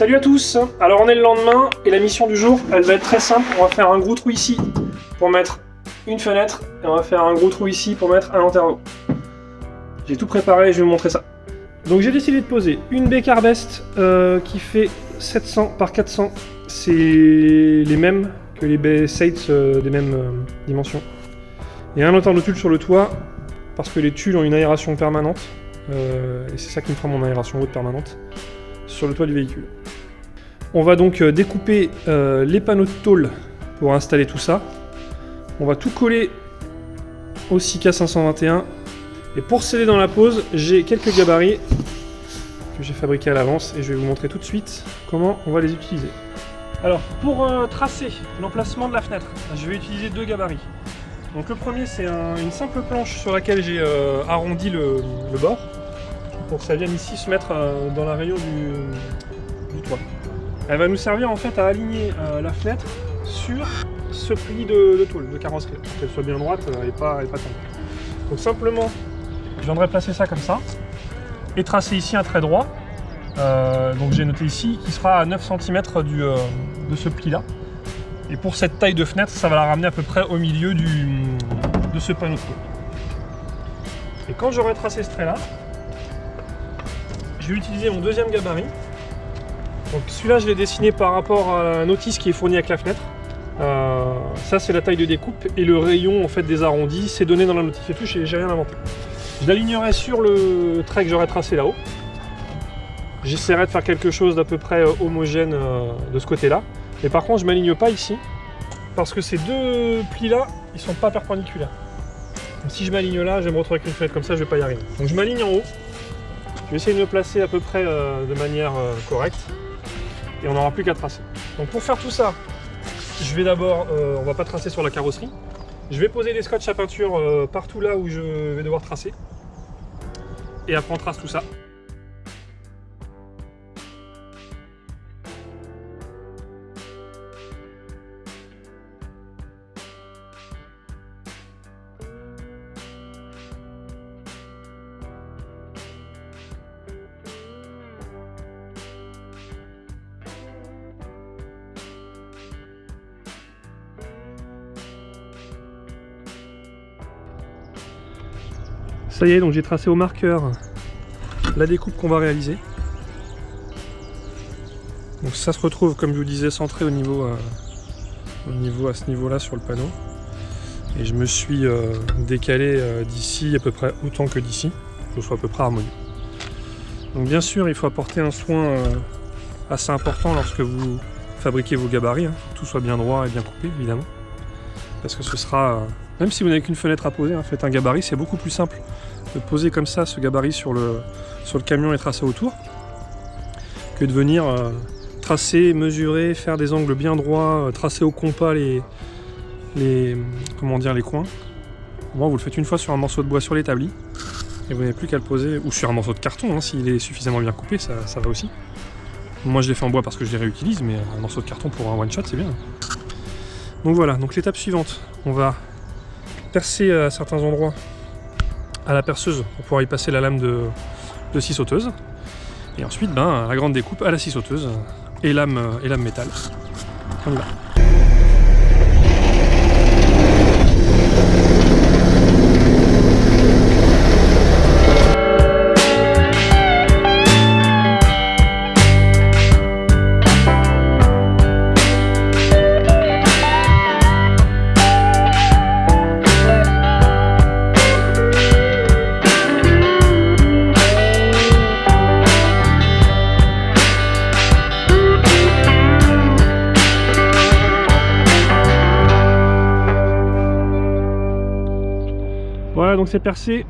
Salut à tous. Alors on est le lendemain et la mission du jour, elle va être très simple. On va faire un gros trou ici pour mettre une fenêtre et on va faire un gros trou ici pour mettre un lanterneau. J'ai tout préparé et je vais vous montrer ça. Donc j'ai décidé de poser une baie Carbest qui fait 700 par 400. C'est les mêmes que les baies Seitz des mêmes dimensions. Et un lanterneau tulle sur le toit parce que les tulles ont une aération permanente. Et c'est ça qui me fera mon aération haute permanente sur le toit du véhicule. On va donc découper les panneaux de tôle pour installer tout ça. On va tout coller au 6K521. Et pour s'aider dans la pose, j'ai quelques gabarits que j'ai fabriqués à l'avance et je vais vous montrer tout de suite comment on va les utiliser. Alors pour tracer l'emplacement de la fenêtre, je vais utiliser deux gabarits. Donc le premier c'est une simple planche sur laquelle j'ai arrondi le bord pour que ça vienne ici se mettre dans la rayon du toit. Elle va nous servir en fait à aligner la fenêtre sur ce pli de tôle, de carrosserie, pour qu'elle soit bien droite et pas tendue. Donc simplement, je viendrai placer ça comme ça et tracer ici un trait droit. Donc j'ai noté ici qui sera à 9 cm de ce pli là. Et pour cette taille de fenêtre, ça va la ramener à peu près au milieu de ce panneau de tôle. Et quand j'aurai tracé ce trait là, je vais utiliser mon deuxième gabarit. Donc celui-là je l'ai dessiné par rapport à la notice qui est fournie avec la fenêtre. Ça c'est la taille de découpe et le rayon en fait des arrondis, c'est donné dans la notice et tout, j'ai rien inventé. Je l'alignerai sur le trait que j'aurai tracé là-haut. J'essaierai de faire quelque chose d'à peu près homogène de ce côté-là. Mais par contre je ne m'aligne pas ici parce que ces deux plis-là, ils sont pas perpendiculaires. Donc si je m'aligne là, je vais me retrouver avec une fenêtre comme ça, je vais pas y arriver. Donc je m'aligne en haut. Je vais essayer de me placer à peu près de manière correcte. Et on n'aura plus qu'à tracer. Donc pour faire tout ça, je vais d'abord, on va pas tracer sur la carrosserie. Je vais poser des scotch à peinture partout là où je vais devoir tracer. Et après on trace tout ça. Ça y est, donc j'ai tracé au marqueur la découpe qu'on va réaliser. Donc ça se retrouve, comme je vous disais, centré au niveau à ce niveau-là sur le panneau. Et je me suis décalé d'ici à peu près autant que d'ici, pour que ce soit à peu près harmonieux. Donc bien sûr, il faut apporter un soin assez important lorsque vous fabriquez vos gabarits, hein, que tout soit bien droit et bien coupé, évidemment. Parce que ce sera, même si vous n'avez qu'une fenêtre à poser, hein, faites un gabarit, c'est beaucoup plus simple de poser comme ça ce gabarit sur le camion et tracer autour que de venir tracer, mesurer, faire des angles bien droits, tracer au compas les coins. Bon, vous le faites une fois sur un morceau de bois sur l'établi et vous n'avez plus qu'à le poser, ou sur un morceau de carton, hein, s'il est suffisamment bien coupé, ça va aussi. Moi je l'ai fait en bois parce que je les réutilise, mais un morceau de carton pour un one shot c'est bien. Donc voilà, donc l'étape suivante, on va percer à certains endroits à la perceuse pour pouvoir y passer la lame de scie sauteuse. Et ensuite, la grande découpe à la scie sauteuse et lame métal. On y va. Voilà, donc c'est percé.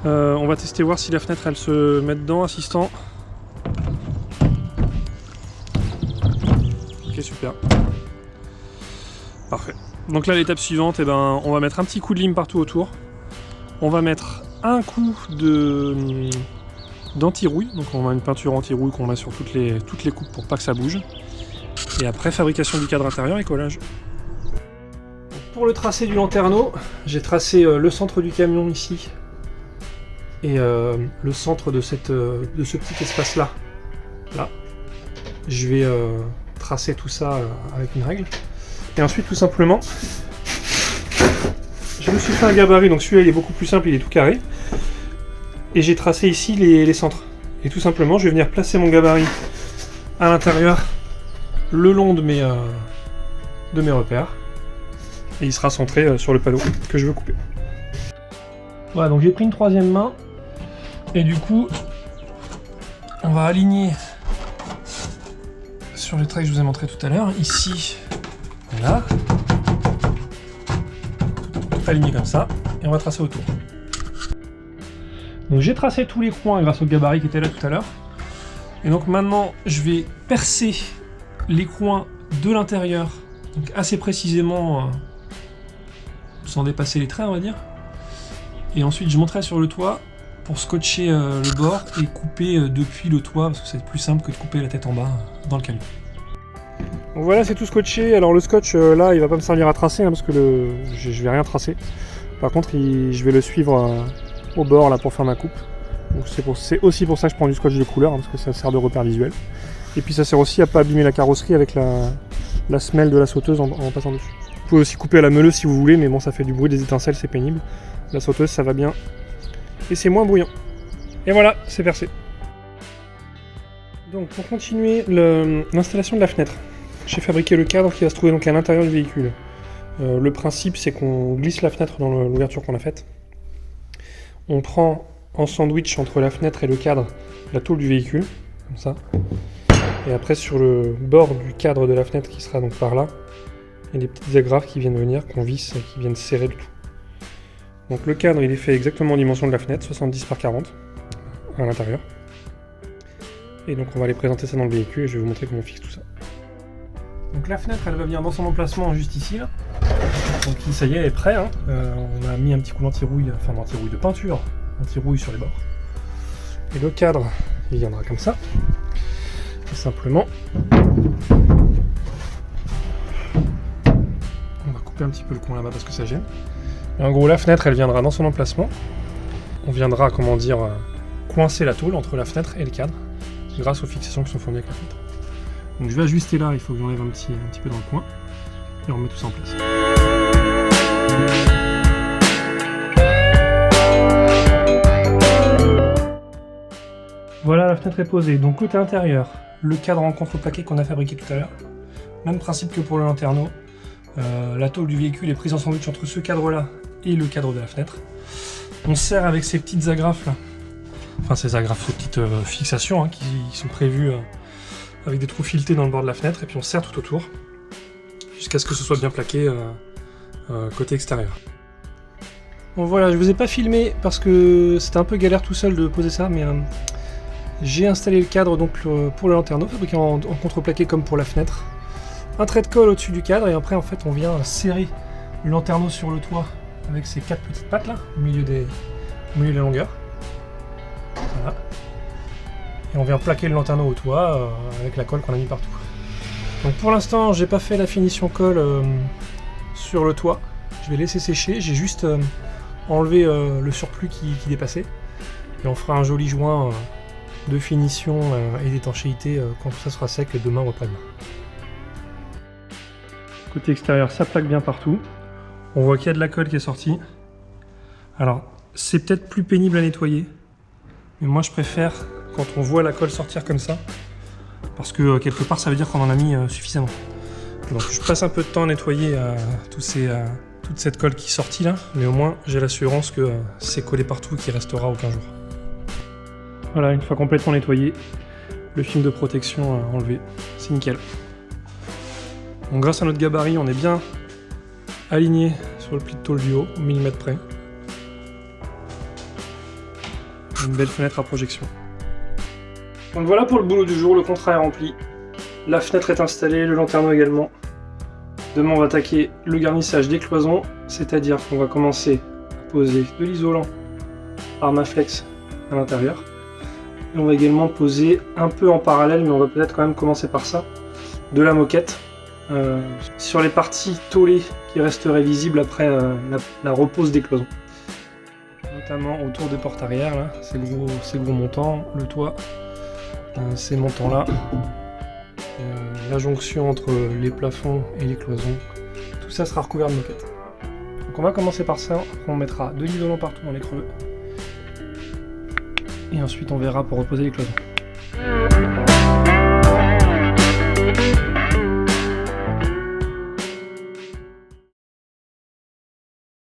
On va tester voir si la fenêtre elle se met dedans, assistant. Ok, super. Parfait. Donc là, l'étape suivante, on va mettre un petit coup de lime partout autour. On va mettre un coup d'anti-rouille. Donc on a une peinture anti-rouille qu'on met sur toutes les coupes pour pas que ça bouge. Et après, fabrication du cadre intérieur et collage. Pour le tracé du lanterneau, j'ai tracé le centre du camion ici et le centre de ce petit espace là. je vais tracer tout ça avec une règle. Et ensuite, tout simplement, je me suis fait un gabarit, donc celui-là il est beaucoup plus simple, il est tout carré. Et j'ai tracé ici les centres. Et tout simplement, je vais venir placer mon gabarit à l'intérieur, le long de mes repères. Et il sera centré sur le panneau que je veux couper. Voilà, donc j'ai pris une troisième main. Et du coup, on va aligner sur le trait que je vous ai montré tout à l'heure. Ici, voilà. Aligné comme ça. Et on va tracer autour. Donc j'ai tracé tous les coins grâce au gabarit qui était là tout à l'heure. Et donc maintenant, je vais percer les coins de l'intérieur, donc assez précisément, sans dépasser les traits, on va dire. Et ensuite, je monterai sur le toit pour scotcher le bord et couper depuis le toit, parce que c'est plus simple que de couper la tête en bas dans le camion. Donc voilà, c'est tout scotché. Alors le scotch, là, il va pas me servir à tracer, hein, parce que je vais rien tracer. Par contre, je vais le suivre au bord là pour faire ma coupe. Donc c'est aussi pour ça que je prends du scotch de couleur, hein, parce que ça sert de repère visuel. Et puis ça sert aussi à pas abîmer la carrosserie avec la semelle de la sauteuse en passant dessus. Vous pouvez aussi couper à la meuleuse si vous voulez, mais bon, ça fait du bruit, des étincelles, c'est pénible. La sauteuse, ça va bien. Et c'est moins bruyant. Et voilà, c'est percé. Donc pour continuer l'installation de la fenêtre, j'ai fabriqué le cadre qui va se trouver donc à l'intérieur du véhicule. Le principe, c'est qu'on glisse la fenêtre dans l'ouverture qu'on a faite. On prend en sandwich entre la fenêtre et le cadre la tôle du véhicule, comme ça. Et après sur le bord du cadre de la fenêtre qui sera donc par là, il y a des petites agrafes qui viennent venir, qu'on visse et qui viennent serrer le tout. Donc le cadre il est fait exactement en dimension de la fenêtre, 70 par 40 à l'intérieur. Et donc on va aller présenter ça dans le véhicule et je vais vous montrer comment on fixe tout ça. Donc la fenêtre elle va venir dans son emplacement juste ici là. Donc ça y est, elle est prête, hein. On a mis un petit coup d'anti-rouille, enfin d'anti-rouille de peinture, anti-rouille sur les bords. Et le cadre, il viendra comme ça. Et simplement, on va couper un petit peu le coin là-bas parce que ça gêne. Et en gros, la fenêtre, elle viendra dans son emplacement. On viendra, comment dire, coincer la tôle entre la fenêtre et le cadre, grâce aux fixations qui sont fournies avec la fenêtre. Donc je vais ajuster là, il faut que j'enlève un petit peu dans le coin, et on remet tout ça en place. Voilà, la fenêtre est posée. Donc côté intérieur, le cadre en contreplaqué qu'on a fabriqué tout à l'heure. Même principe que pour le lanterneau. La tôle du véhicule est prise en sandwich entre ce cadre-là et le cadre de la fenêtre. On serre avec ces petites agrafes là. Enfin ces agrafes, ces petites fixations hein, qui sont prévues avec des trous filetés dans le bord de la fenêtre. Et puis on serre tout autour jusqu'à ce que ce soit bien plaqué côté extérieur. Bon voilà, je vous ai pas filmé parce que c'était un peu galère tout seul de poser ça, mais j'ai installé le cadre donc pour le lanterneau, fabriqué en contreplaqué comme pour la fenêtre. Un trait de colle au-dessus du cadre et après en fait on vient serrer le lanterneau sur le toit avec ces 4 petites pattes là, au milieu de la longueur. Voilà. Et on vient plaquer le lanterneau au toit avec la colle qu'on a mis partout. Donc pour l'instant j'ai pas fait la finition colle sur le toit. Je vais laisser sécher, j'ai juste enlevé le surplus qui dépassait. Et on fera un joli joint de finition et d'étanchéité quand tout ça sera sec demain ou après-demain. Côté extérieur, ça plaque bien partout. On voit qu'il y a de la colle qui est sortie. Alors, c'est peut-être plus pénible à nettoyer. Mais moi, je préfère quand on voit la colle sortir comme ça. Parce que quelque part, ça veut dire qu'on en a mis suffisamment. Donc, je passe un peu de temps à nettoyer toute cette colle qui est sortie là. Mais au moins, j'ai l'assurance que c'est collé partout et qu'il ne restera aucun jour. Voilà, une fois complètement nettoyé, le film de protection enlevé. C'est nickel. Donc grâce à notre gabarit, on est bien aligné sur le pli de tôle du haut, au millimètre près. Une belle fenêtre à projection. Donc voilà pour le boulot du jour, le contrat est rempli. La fenêtre est installée, le lanterneau également. Demain on va attaquer le garnissage des cloisons, c'est-à-dire qu'on va commencer à poser de l'isolant Armaflex à l'intérieur. Et on va également poser un peu en parallèle, mais on va peut-être quand même commencer par ça, de la moquette. Sur les parties tôlées qui resteraient visibles après la repose des cloisons. Notamment autour des portes arrière, là, ces gros montants, le toit, ces montants là, la jonction entre les plafonds et les cloisons. Tout ça sera recouvert de moquette. Donc on va commencer par ça, après on mettra 2 isolants partout dans les creux. Et ensuite on verra pour reposer les cloisons.